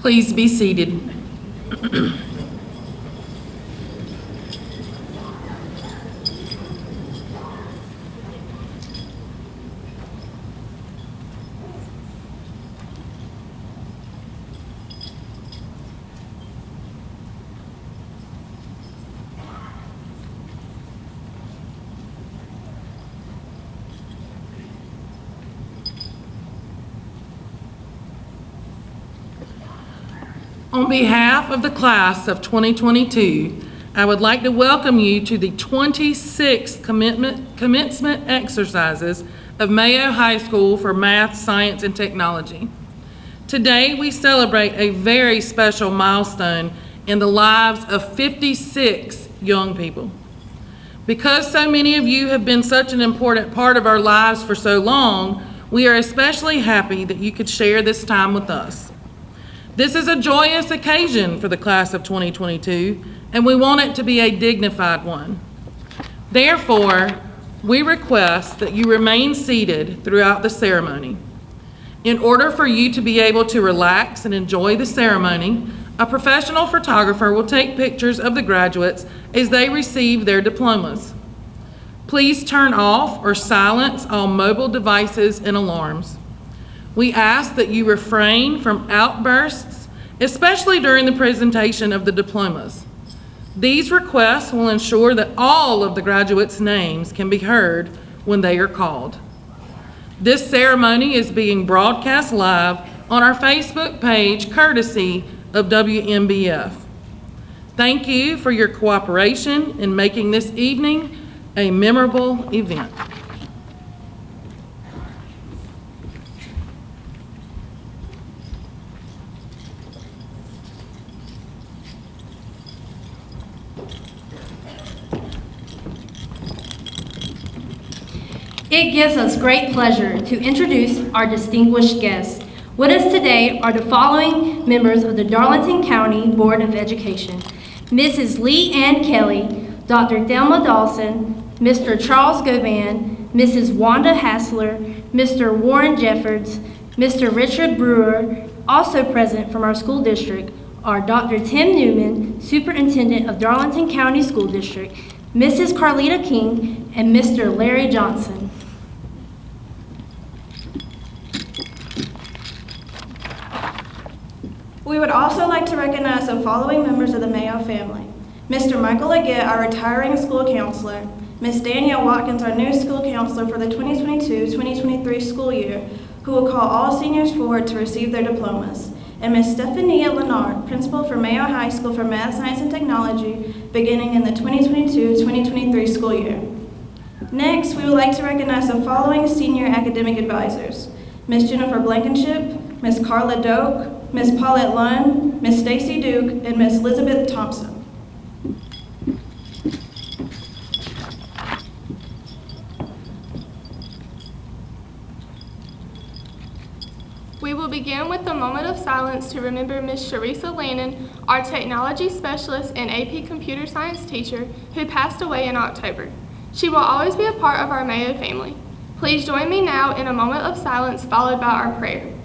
Please be seated. On behalf of the class of 2022, I would like to welcome you to the 26th commencement exercises of Mayo High School for Math, Science, and Technology. Today, we celebrate a very special milestone in the lives of 56 young people. Because so many of you have been such an important part of our lives for so long, we are especially happy that you could share this time with us. This is a joyous occasion for the class of 2022, and we want it to be a dignified one. Therefore, we request that you remain seated throughout the ceremony. In order for you to be able to relax and enjoy the ceremony, a professional photographer will take pictures of the graduates as they receive their diplomas. Please turn off or silence all mobile devices and alarms. We ask that you refrain from outbursts, especially during the presentation of the diplomas. These requests will ensure that all of the graduates' names can be heard when they are called. This ceremony is being broadcast live on our Facebook page, courtesy of WMBF. Thank you for your cooperation in making this evening a memorable event. It gives us great pleasure to introduce our distinguished guests. With us today are the following members of the Darlington County Board of Education: Mrs. Lee Ann Kelly, Dr. Thelma Dawson, Mr. Charles Govan, Mrs. Wanda Hassler, Mr. Warren Jeffords, Mr. Richard Brewer. Also present from our school district are Dr. Tim Newman, Superintendent of Darlington County School District, Mrs. Carlita King, and Mr. Larry Johnson. We would also like to recognize the following members of the Mayo family: Mr. Michael Leggett, our retiring school counselor; Ms. Danielle Watkins, our new school counselor for the 2022-2023 school year, who will call all seniors forward to receive their diplomas; and Ms. Stephania Lennard, principal for Mayo High School for Math, Science, and Technology, beginning in the 2022-2023 school year. Next, we would like to recognize the following senior academic advisors: Ms. Jennifer Blankenship, Ms. Carla Doak, Ms. Paulette Lund, Ms. Stacy Duke, and Ms. Elizabeth Thompson. We will begin with a moment of silence to remember Ms. Sharisa Lannon, our technology specialist and AP computer science teacher, who passed away in October. She will always be a part of our Mayo family. Please join me now in a moment of silence followed by our prayer.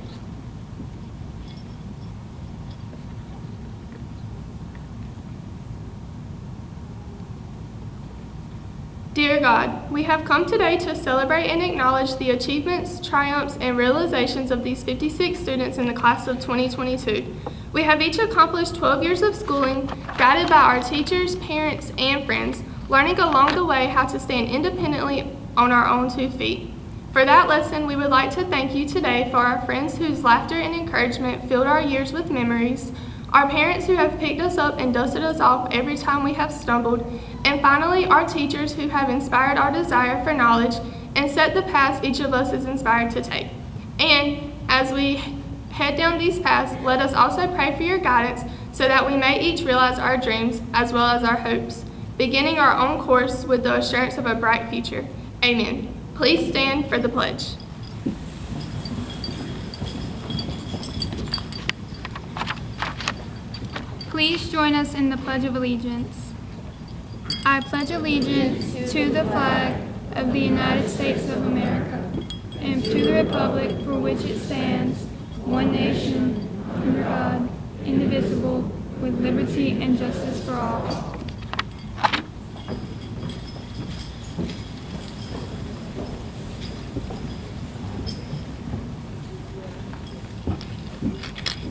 Dear God, we have come today to celebrate and acknowledge the achievements, triumphs, and realizations of these 56 students in the class of 2022. We have each accomplished 12 years of schooling, guided by our teachers, parents, and friends, learning along the way how to stand independently on our own 2 feet. For that lesson, we would like to thank you today for our friends whose laughter and encouragement filled our years with memories, our parents who have picked us up and dusted us off every time we have stumbled, and finally, our teachers who have inspired our desire for knowledge and set the paths each of us is inspired to take. And as we head down these paths, let us also pray for your guidance so that we may each realize our dreams as well as our hopes, beginning our own course with the assurance of a bright future. Amen. Please stand for the pledge. Please join us in the Pledge of Allegiance. I pledge allegiance to the flag of the United States of America and to the republic for which it stands, one nation, under God, indivisible, with liberty and justice for all.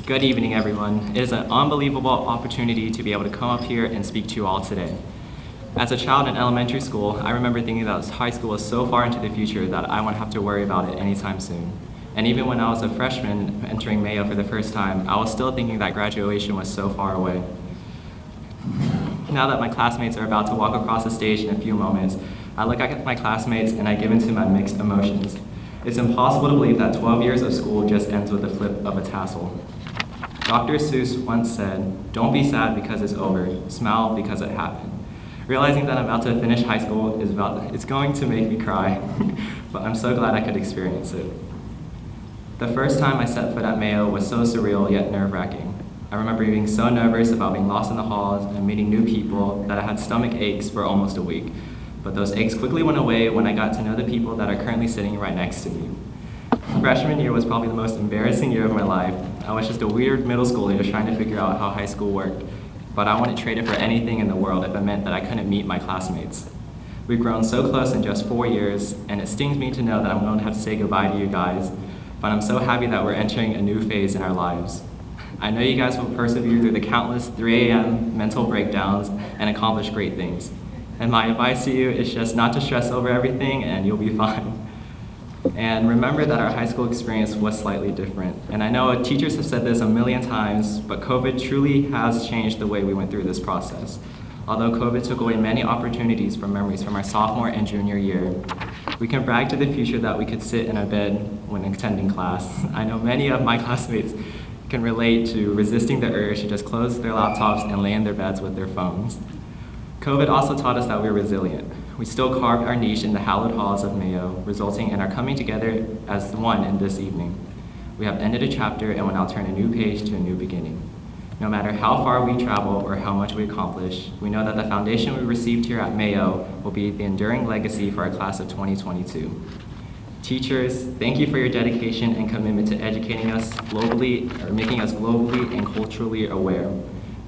Good evening, everyone. It is an unbelievable opportunity to be able to come up here and speak to you all today. As a child in elementary school, I remember thinking that high school was so far into the future that I wouldn't have to worry about it anytime soon. And even when I was a freshman entering Mayo for the first time, I was still thinking that graduation was so far away. Now that my classmates are about to walk across the stage in a few moments, I look at my classmates and I give into my mixed emotions. It's impossible to believe that 12 years of school just ends with the flip of a tassel. Dr. Seuss once said, "Don't be sad because it's over, smile because it happened." Realizing that I'm about to finish high school it's going to make me cry, but I'm so glad I could experience it. The first time I set foot at Mayo was so surreal yet nerve-wracking. I remember being so nervous about being lost in the halls and meeting new people that I had stomach aches for almost a week. But those aches quickly went away when I got to know the people that are currently sitting right next to me. Freshman year was probably the most embarrassing year of my life. I was just a weird middle schooler just trying to figure out how high school worked. But I wouldn't trade it for anything in the world if it meant that I couldn't meet my classmates. We've grown so close in just 4 years, and it stings me to know that I'm going to have to say goodbye to you guys. But I'm so happy that we're entering a new phase in our lives. I know you guys will persevere through the countless 3 a.m. mental breakdowns and accomplish great things. And my advice to you is just not to stress over everything and you'll be fine. And remember that our high school experience was slightly different. And I know teachers have said this a million times, but COVID truly has changed the way we went through this process. Although COVID took away many opportunities from memories from our sophomore and junior year, we can brag to the future that we could sit in a bed when attending class. I know many of my classmates can relate to resisting the urge to just close their laptops and lay in their beds with their phones. COVID also taught us that we're resilient. We still carved our niche in the hallowed halls of Mayo, resulting in our coming together as one in this evening. We have ended a chapter and will now turn a new page to a new beginning. No matter how far we travel or how much we accomplish, we know that the foundation we received here at Mayo will be the enduring legacy for our class of 2022. Teachers, thank you for your dedication and commitment to educating us globally, or making us globally and culturally aware.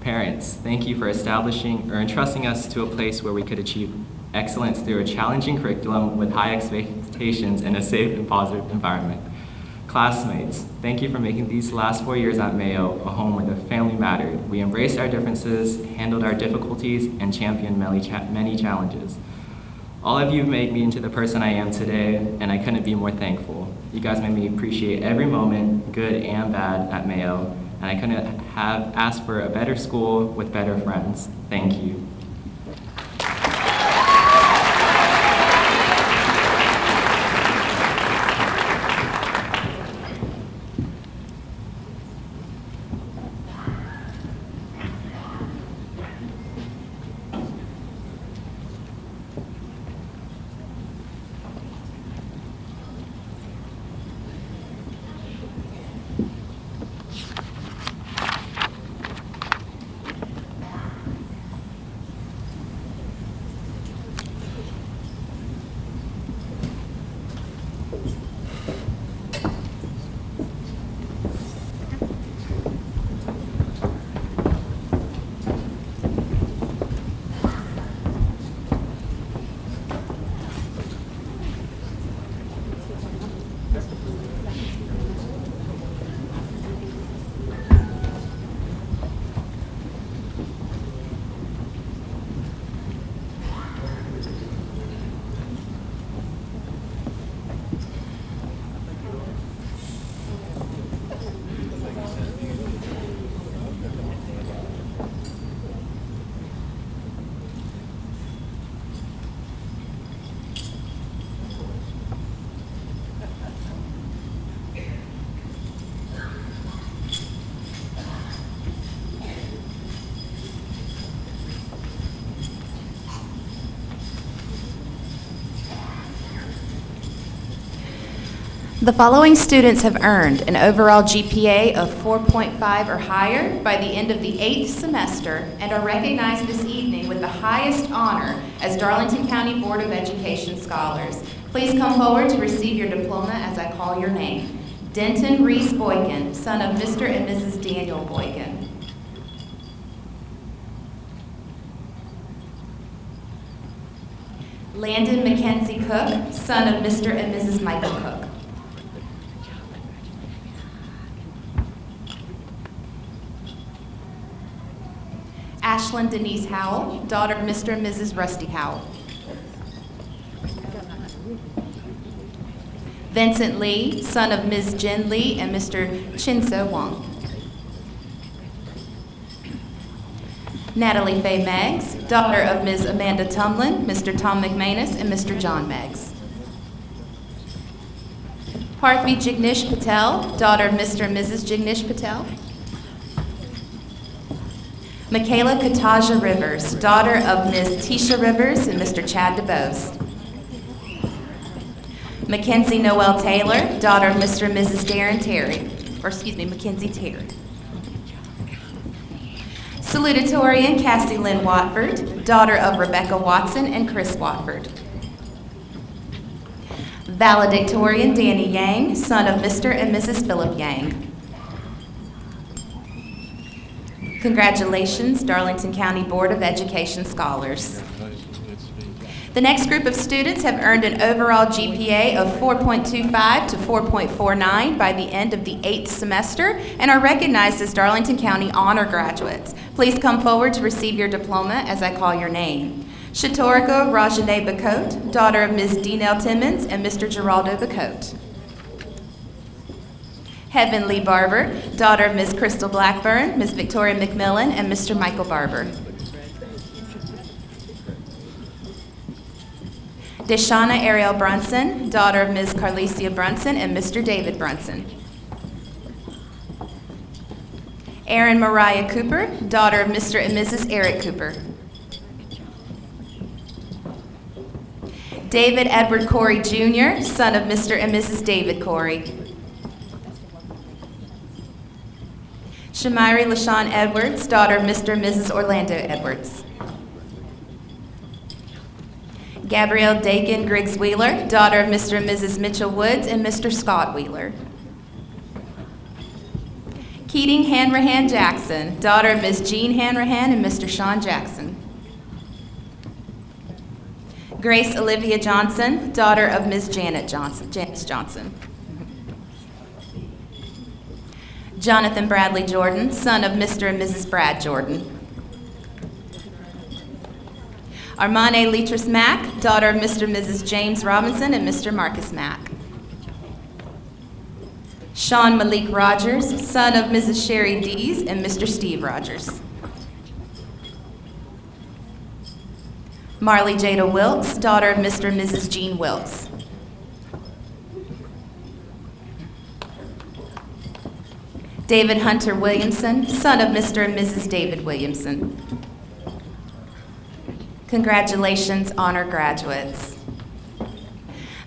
Parents, thank you for establishing or entrusting us to a place where we could achieve excellence through a challenging curriculum with high expectations and a safe and positive environment. Classmates, thank you for making these last 4 years at Mayo a home where the family mattered. We embraced our differences, handled our difficulties, and championed many challenges. All of you made me into the person I am today, and I couldn't be more thankful. You guys made me appreciate every moment, good and bad, at Mayo, and I couldn't have asked for a better school with better friends. Thank you. The following students have earned an overall GPA of 4.5 or higher by the end of the 8th semester and are recognized this evening with the highest honor as Darlington County Board of Education Scholars. Please come forward to receive your diploma as I call your name. Denton Reese Boykin, son of Mr. and Mrs. Daniel Boykin. Landon Mackenzie Cook, son of Mr. and Mrs. Michael Cook. Ashlyn Denise Howell, daughter of Mr. and Mrs. Rusty Howell. Vincent Lee, son of Ms. Jen Lee and Mr. Chinso Wong. Natalie Faye Meggs, daughter of Ms. Amanda Tumlin, Mr. Tom McManus, and Mr. John Meggs. Parthvi Jignesh Patel, daughter of Mr. and Mrs. Jignesh Patel. Michaela Kataja Rivers, daughter of Ms. Tisha Rivers and Mr. Chad DeBose. Mackenzie Noel Taylor, daughter of Mr. and Mrs. Darren Terry, Mackenzie Terry. Salutatorian Cassie Lynn Watford, daughter of Rebecca Watson and Chris Watford. Valedictorian Danny Yang, son of Mr. and Mrs. Philip Yang. Congratulations, Darlington County Board of Education scholars. The next group of students have earned an overall GPA of 4.25 to 4.49 by the end of the 8th semester and are recognized as Darlington County honor graduates. Please come forward to receive your diploma as I call your name. Shatorika Rajane Bacote, daughter of Ms. Dinell Timmons and Mr. Geraldo Bacote. Heavenly Barber, daughter of Ms. Crystal Blackburn, Ms. Victoria McMillan, and Mr. Michael Barber. Deshauna Ariel Brunson, daughter of Ms. Carlicia Brunson and Mr. David Brunson. Erin Mariah Cooper, daughter of Mr. and Mrs. Eric Cooper. David Edward Corey Jr., son of Mr. and Mrs. David Corey. Shamiri LaShawn Edwards, daughter of Mr. and Mrs. Orlando Edwards. Gabrielle Dakin Griggs Wheeler, daughter of Mr. and Mrs. Mitchell Woods and Mr. Scott Wheeler. Keating Hanrahan Jackson, daughter of Ms. Jean Hanrahan and Mr. Sean Jackson. Grace Olivia Johnson, daughter of Ms. Janice Johnson. Jonathan Bradley Jordan, son of Mr. and Mrs. Brad Jordan. Armane Letras Mack, daughter of Mr. and Mrs. James Robinson and Mr. Marcus Mack. Sean Malik Rogers, son of Mrs. Sherry Dees and Mr. Steve Rogers. Marley Jada Wilkes, daughter of Mr. and Mrs. Jean Wilkes. David Hunter Williamson, son of Mr. and Mrs. David Williamson. Congratulations, honor graduates.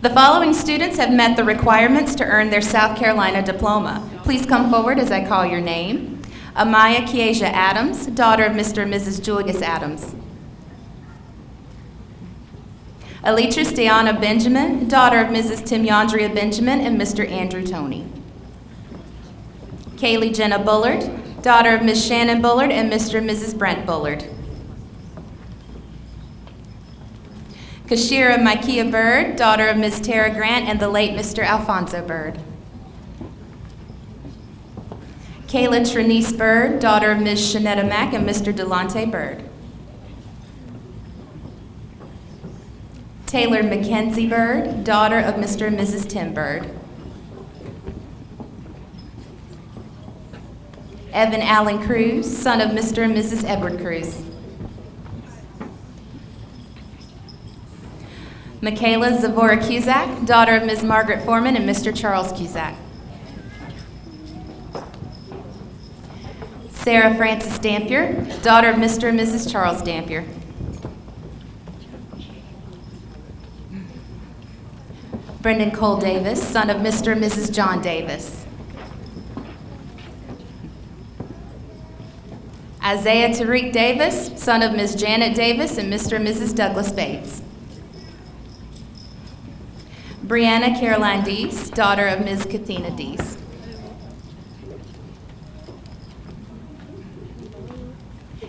The following students have met the requirements to earn their South Carolina diploma. Please come forward as I call your name. Amaya Kiesia Adams, daughter of Mr. and Mrs. Julius Adams. Alitris Deanna Benjamin, daughter of Mrs. Timyandria Benjamin and Mr. Andrew Toney. Kaylee Jenna Bullard, daughter of Ms. Shannon Bullard and Mr. and Mrs. Brent Bullard. Kashira Micaiah Bird, daughter of Ms. Tara Grant and the late Mr. Alfonso Bird. Kayla Trinice Bird, daughter of Ms. Shanetta Mack and Mr. Delonte Bird. Taylor Mackenzie Bird, daughter of Mr. and Mrs. Tim Bird. Evan Allen Cruz, son of Mr. and Mrs. Edward Cruz. Michaela Zavora Cusack, daughter of Ms. Margaret Foreman and Mr. Charles Cusack. Sarah Frances Dampier, daughter of Mr. and Mrs. Charles Dampier. Brendan Cole Davis, son of Mr. and Mrs. John Davis. Isaiah Tariq Davis, son of Ms. Janet Davis and Mr. and Mrs. Douglas Bates. Brianna Caroline Deese, daughter of Ms. Kathina Deese.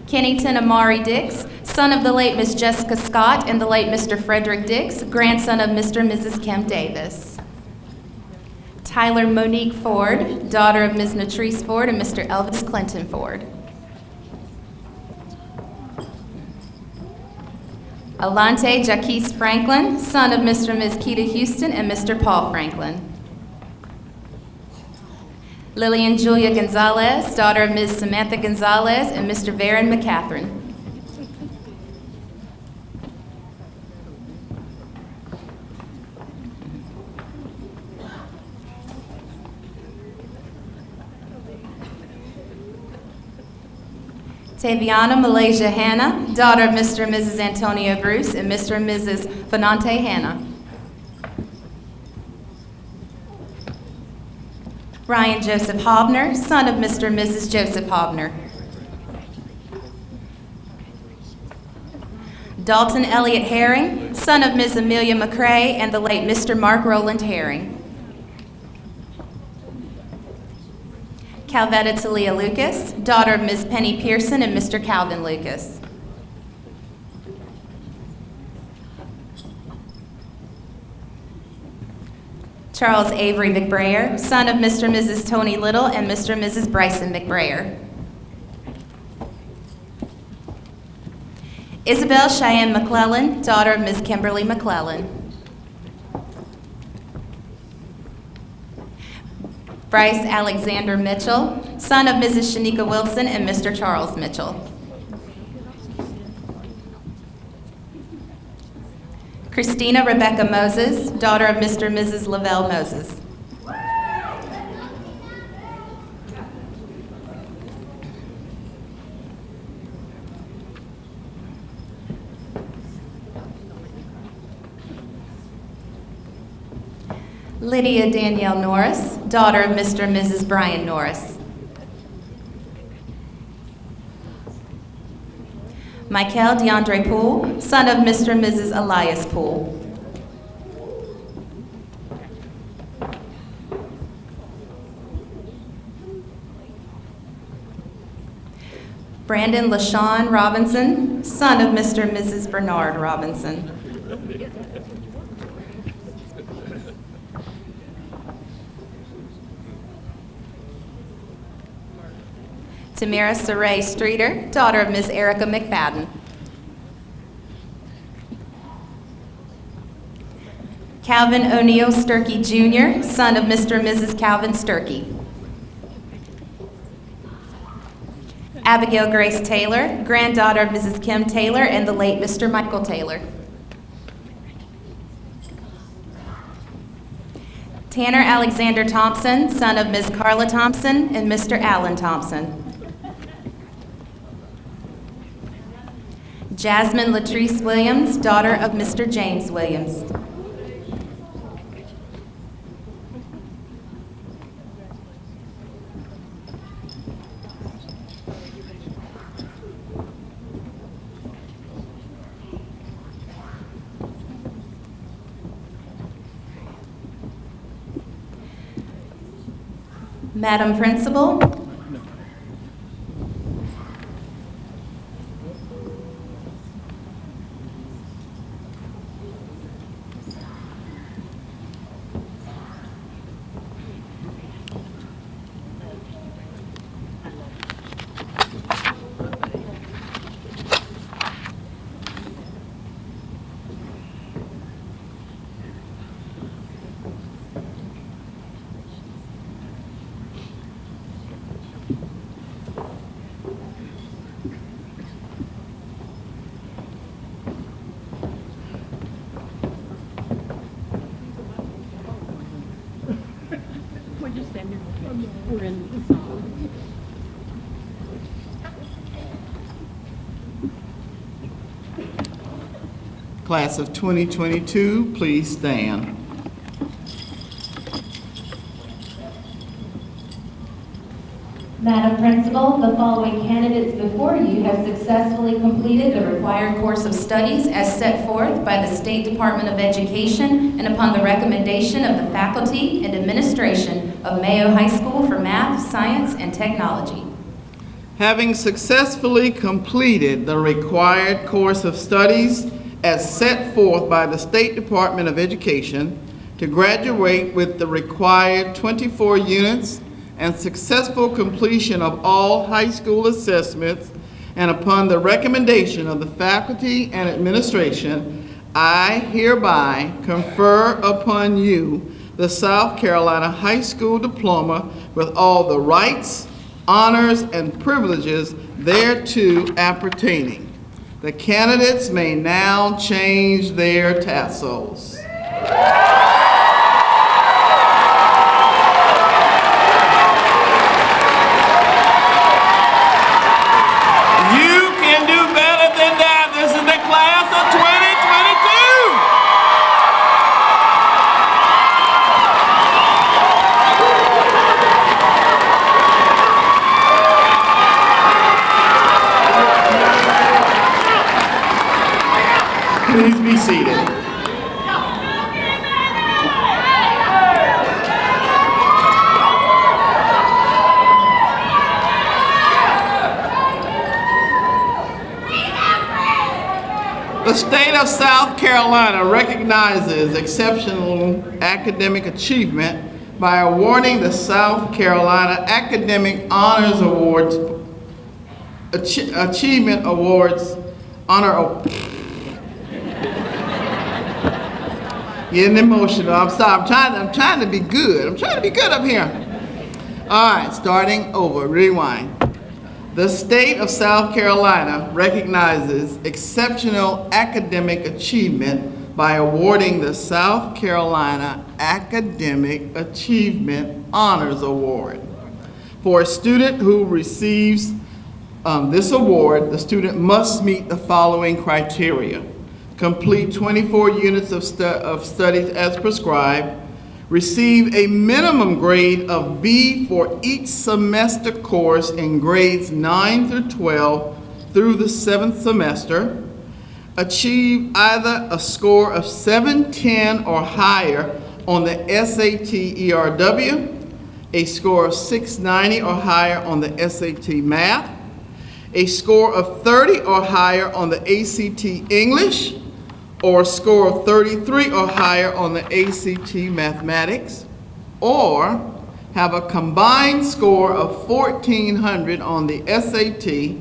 Kennington Amari Dix, son of the late Miss Jessica Scott and the late Mr. Frederick Dix, grandson of Mr. and Mrs. Kim Davis. Tyler Monique Ford, daughter of Ms. Natrice Ford and Mr. Elvis Clinton Ford. Alante Jaquise Franklin, son of Mr. and Ms. Keita Houston and Mr. Paul Franklin. Lillian Julia Gonzalez, daughter of Ms. Samantha Gonzalez and Mr. Varen McCatherine. Taviana Malaysia Hanna, daughter of Mr. and Mrs. Antonio Bruce and Mr. and Mrs. Fanante Hanna. Ryan Joseph Hobner, son of Mr. and Mrs. Joseph Hobner. Dalton Elliott Herring, son of Ms. Amelia McCrae and the late Mr. Mark Rowland Herring. Calvetta Talia Lucas, daughter of Ms. Penny Pearson and Mr. Calvin Lucas. Charles Avery McBrayer, son of Mr. and Mrs. Tony Little and Mr. and Mrs. Bryson McBrayer. Isabel Cheyenne McClellan, daughter of Ms. Kimberly McClellan. Bryce Alexander Mitchell, son of Mrs. Shanika Wilson and Mr. Charles Mitchell. Christina Rebecca Moses, daughter of Mr. and Mrs. Lavelle Moses. Lydia Danielle Norris, daughter of Mr. and Mrs. Brian Norris. Michael DeAndre Poole, son of Mr. and Mrs. Elias Poole. Brandon LaShawn Robinson, son of Mr. and Mrs. Bernard Robinson. Tamara Saray Streeter, daughter of Miss Erica McFadden. Calvin O'Neill Sturkey Jr., son of Mr. and Mrs. Calvin Sturkey. Abigail Grace Taylor, granddaughter of Mrs. Kim Taylor and the late Mr. Michael Taylor. Tanner Alexander Thompson, son of Ms. Carla Thompson and Mr. Alan Thompson. Jasmine Latrice Williams, daughter of Mr. James Williams. Madam Principal, Class of 2022, please stand. Madam Principal, the following candidates before you have successfully completed the required course of studies as set forth by the State Department of Education and upon the recommendation of the faculty and administration of Mayo High School for Math, Science, and Technology. Having successfully completed the required course of studies as set forth by the State Department of Education, to graduate with the required 24 units and successful completion of all high school assessments, and upon the recommendation of the faculty and administration, I hereby confer upon you the South Carolina High School Diploma with all the rights, honors, and privileges thereto appertaining. The candidates may now change their tassels. You can do better than that. This is the class of 2022. Please be seated. The state of South Carolina recognizes exceptional academic achievement by awarding the South Carolina Academic Honors Awards, Achievement Awards, Getting emotional. I'm sorry. I'm trying to be good. I'm trying to be good up here. All right, starting over. Rewind. The state of South Carolina recognizes exceptional academic achievement by awarding the South Carolina Academic Achievement Honors Award. For a student who receives this award, the student must meet the following criteria: complete 24 units of studies as prescribed, receive a minimum grade of B for each semester course in grades 9 through 12 through the 7th semester, achieve either a score of 710 or higher on the SAT ERW, a score of 690 or higher on the SAT Math, a score of 30 or higher on the ACT English, or a score of 33 or higher on the ACT Mathematics, or have a combined score of 1,400 on the SAT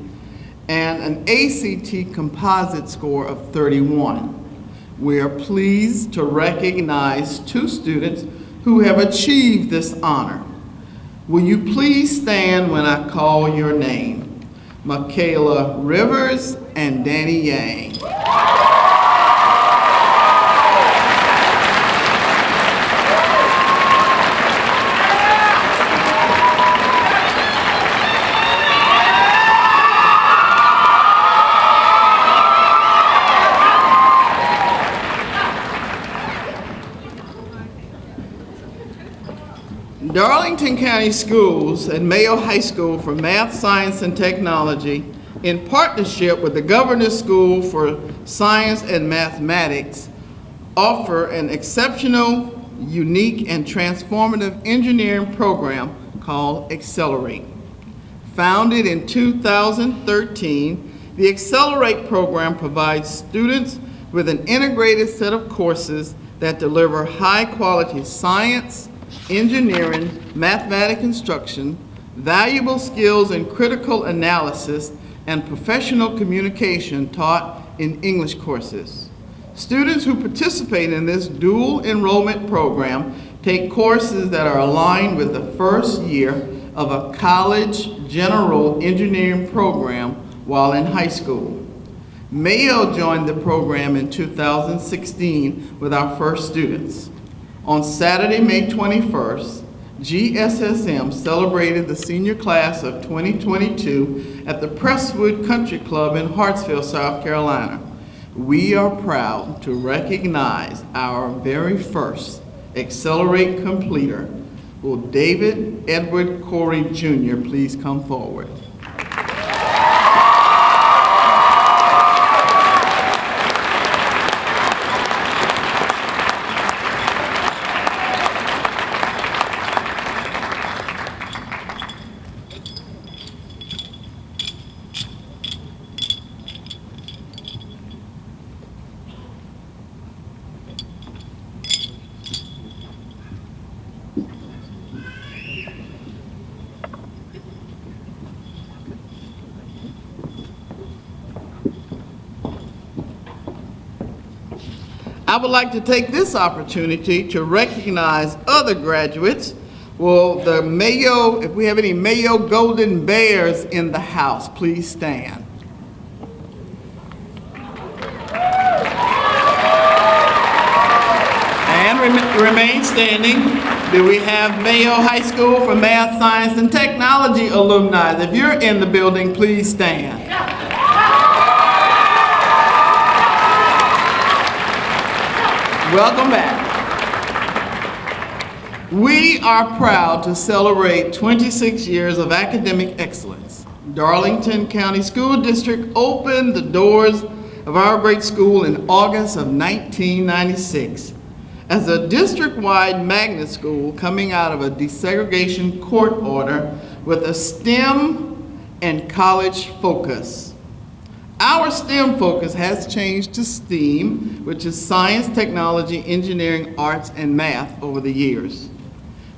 and an ACT composite score of 31. We are pleased to recognize 2 students who have achieved this honor. Will you please stand when I call your name? Michaela Rivers and Danny Yang. Darlington County Schools and Mayo High School for Math, Science, and Technology, in partnership with the Governor's School for Science and Mathematics, offer an exceptional, unique, and transformative engineering program called Accelerate. Founded in 2013, the Accelerate program provides students with an integrated set of courses that deliver high-quality science, engineering, mathematics instruction, valuable skills in critical analysis, and professional communication taught in English courses. Students who participate in this dual enrollment program take courses that are aligned with the first year of a college general engineering program while in high school. Mayo joined the program in 2016 with our first students. On Saturday, May 21st, GSSM celebrated the senior class of 2022 at the Presswood Country Club in Hartsville, South Carolina. We are proud to recognize our very first Accelerate completer. Will David Edward Corey Jr. please come forward? I would like to take this opportunity to recognize other graduates. Well, the Mayo, if we have any Mayo Golden Bears in the house, please stand. And remain standing. Do we have Mayo High School for Math, Science, and Technology alumni? If you're in the building, please stand. Welcome back. We are proud to celebrate 26 years of academic excellence. Darlington County School District opened the doors of our great school in August of 1996 as a district-wide magnet school coming out of a desegregation court order with a STEM and college focus. Our STEM focus has changed to STEAM, which is science, technology, engineering, arts, and math over the years.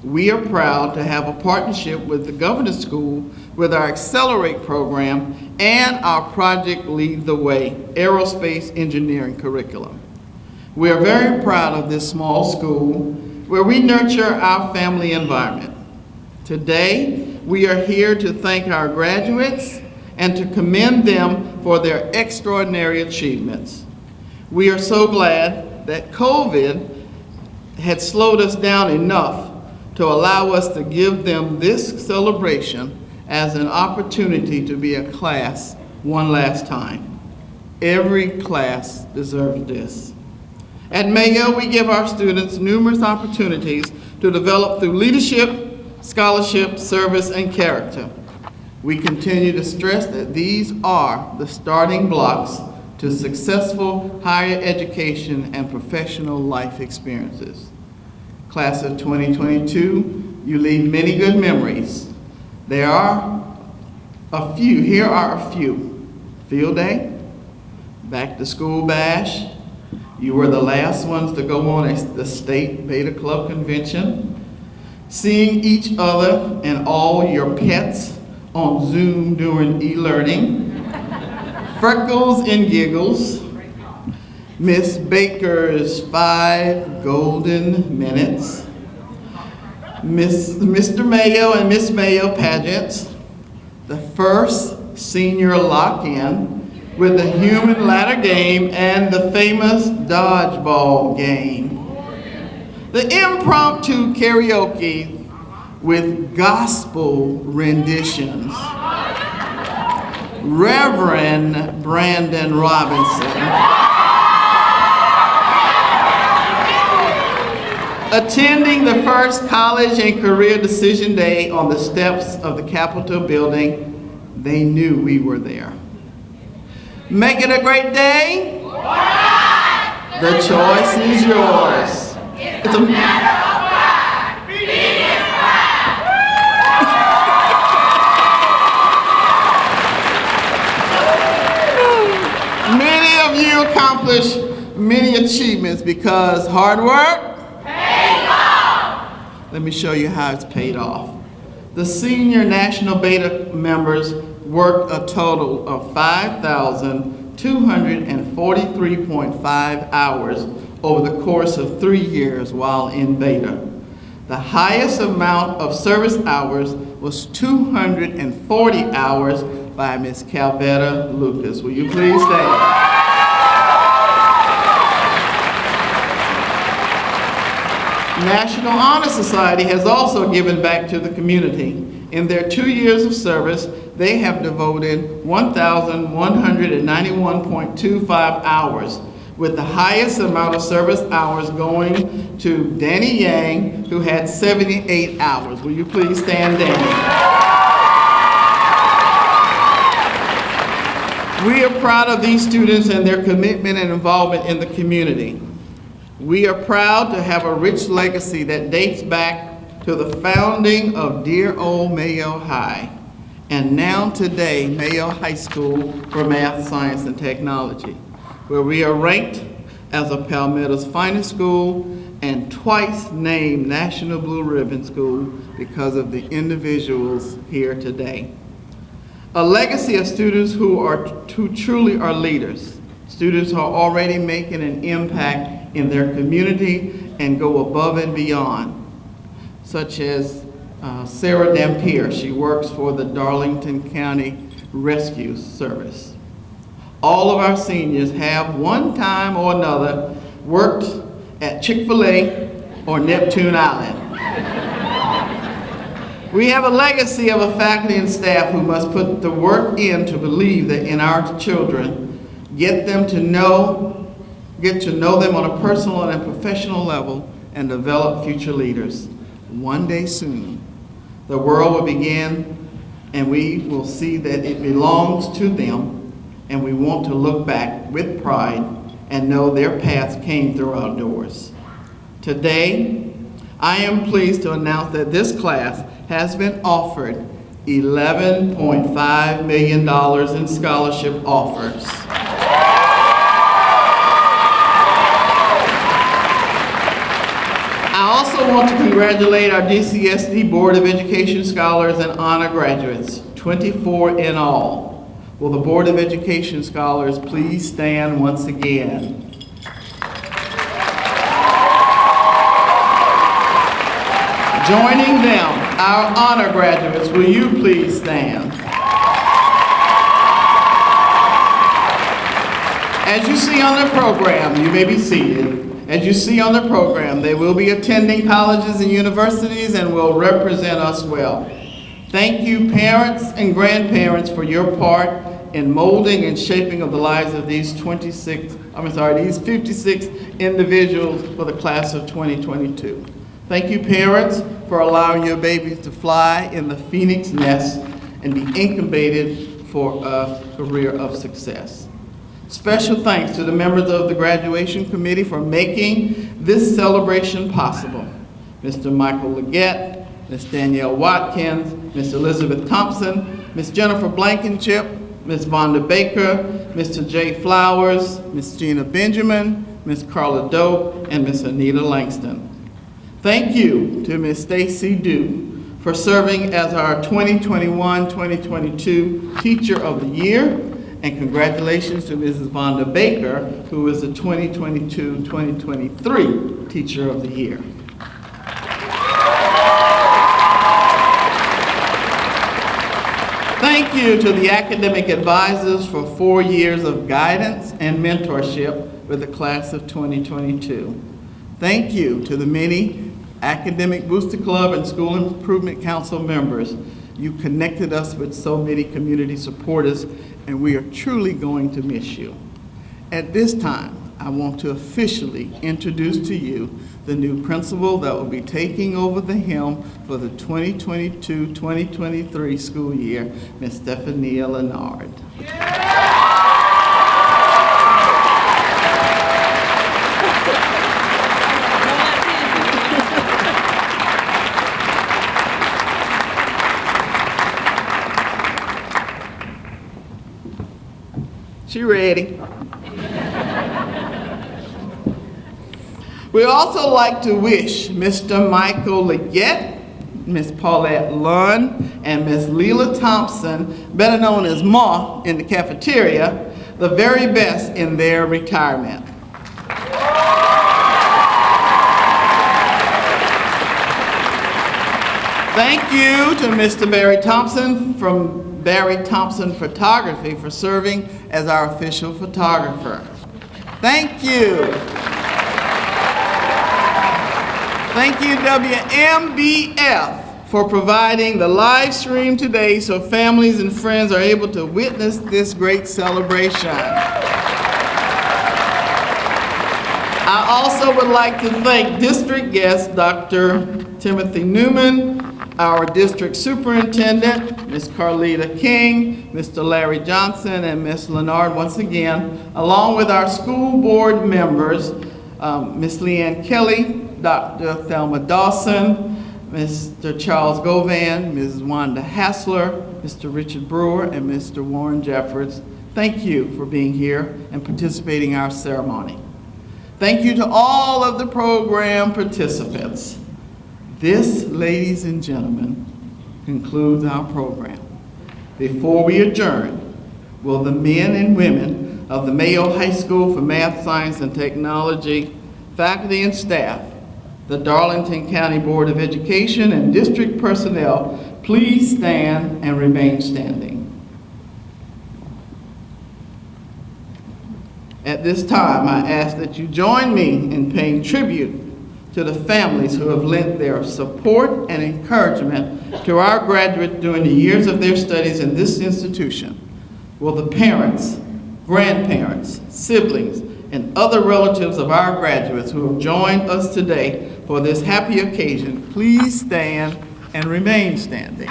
We are proud to have a partnership with the Governor's School with our Accelerate program and our Project Lead the Way aerospace engineering curriculum. We are very proud of this small school where we nurture our family environment. Today, we are here to thank our graduates and to commend them for their extraordinary achievements. We are so glad that COVID had slowed us down enough to allow us to give them this celebration as an opportunity to be a class one last time. Every class deserves this. At Mayo, we give our students numerous opportunities to develop through leadership, scholarship, service, and character. We continue to stress that these are the starting blocks to successful higher education and professional life experiences. Class of 2022, you leave many good memories. There are a few, here are a few. Field day, back to school bash. You were the last ones to go on the state Beta Club convention. Seeing each other and all your pets on Zoom during e-learning. Freckles and giggles. Miss Baker's 5 golden minutes. Mr. Mayo and Miss Mayo pageants. The first senior lock-in with the human ladder game and the famous dodgeball game. The impromptu karaoke with gospel renditions. Reverend Brandon Robinson. Attending the first college and career decision day on the steps of the Capitol building, they knew we were there. Make it a great day. The choice is yours. It's a matter of pride. Many of you accomplished many achievements because hard work pays off. Let me show you how it's paid off. The senior National Beta members worked a total of 5,243.5 hours over the course of 3 years while in Beta. The highest amount of service hours was 240 hours by Ms. Calvetta Lucas. Will you please stand? National Honor Society has also given back to the community. In their 2 years of service, they have devoted 1,191.25 hours, with the highest amount of service hours going to Danny Yang, who had 78 hours. Will you please stand, Danny? We are proud of these students and their commitment and involvement in the community. We are proud to have a rich legacy that dates back to the founding of dear old Mayo High, and now today, Mayo High School for Math, Science, and Technology, where we are ranked as a Palmetto's finest school and twice named National Blue Ribbon School because of the individuals here today. A legacy of students who truly are leaders, students who are already making an impact in their community and go above and beyond, such as Sarah Dampier. She works for the Darlington County Rescue Service. All of our seniors have one time or another worked at Chick-fil-A or Neptune Island. We have a legacy of a faculty and staff who must put the work in to believe that in our children, get to know them on a personal and professional level and develop future leaders. One day soon, the world will begin and we will see that it belongs to them, and we want to look back with pride and know their paths came through our doors. Today, I am pleased to announce that this class has been offered $11.5 million in scholarship offers. I also want to congratulate our DCSD Board of Education Scholars and Honor Graduates, 24 in all. Will the Board of Education Scholars please stand once again? Joining them, our honor graduates, will you please stand? As you see on the program, you may be seated. As you see on the program, they will be attending colleges and universities and will represent us well. Thank you, parents and grandparents, for your part in molding and shaping of the lives of these 56 individuals for the class of 2022. Thank you, parents, for allowing your babies to fly in the phoenix nest and be incubated for a career of success. Special thanks to the members of the graduation committee for making this celebration possible. Mr. Michael Leggett, Ms. Danielle Watkins, Ms. Elizabeth Thompson, Ms. Jennifer Blankenship, Ms. Vonda Baker, Mr. Jay Flowers, Ms. Gina Benjamin, Ms. Carla Doe, and Ms. Anita Langston. Thank you to Ms. Stacy Dew for serving as our 2021-2022 Teacher of the Year, and congratulations to Mrs. Vonda Baker, who is the 2022-2023 Teacher of the Year. Thank you to the academic advisors for 4 years of guidance and mentorship with the class of 2022. Thank you to the many Academic Booster Club and School Improvement Council members. You connected us with so many community supporters, and we are truly going to miss you. At this time, I want to officially introduce to you the new principal that will be taking over the helm for the 2022-2023 school year, Ms. Stephania Leonard. She ready. We also like to wish Mr. Michael Leggett, Ms. Paulette Lund, and Ms. Leela Thompson, better known as Ma in the cafeteria, the very best in their retirement. Thank you to Mr. Barry Thompson from Barry Thompson Photography for serving as our official photographer. Thank you. Thank you, WMBF, for providing the live stream today so families and friends are able to witness this great celebration. I also would like to thank district guest Dr. Timothy Newman, our district superintendent, Ms. Carlita King, Mr. Larry Johnson, and Ms. Leonard once again, along with our school board members, Ms. Leanne Kelly, Dr. Thelma Dawson, Mr. Charles Govan, Ms. Wanda Hassler, Mr. Richard Brewer, and Mr. Warren Jeffords. Thank you for being here and participating in our ceremony. Thank you to all of the program participants. This, ladies and gentlemen, concludes our program. Before we adjourn, will the men and women of the Mayo High School for Math, Science, and Technology faculty and staff, the Darlington County Board of Education, and district personnel, please stand and remain standing. At this time, I ask that you join me in paying tribute to the families who have lent their support and encouragement to our graduates during the years of their studies in this institution. Will the parents, grandparents, siblings, and other relatives of our graduates who have joined us today for this happy occasion, please stand and remain standing.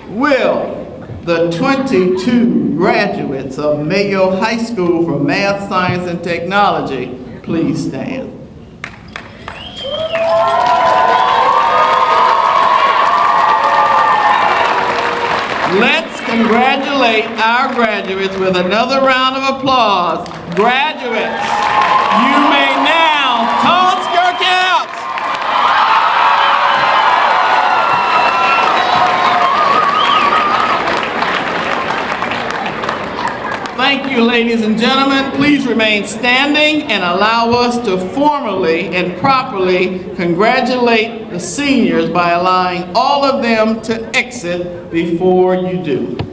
Will the 22 graduates of Mayo High School for Math, Science, and Technology please stand? Let's congratulate our graduates with another round of applause. Graduates, you may now toss your caps. Thank you, ladies and gentlemen. Please remain standing and allow us to formally and properly congratulate the seniors by allowing all of them to exit before you do.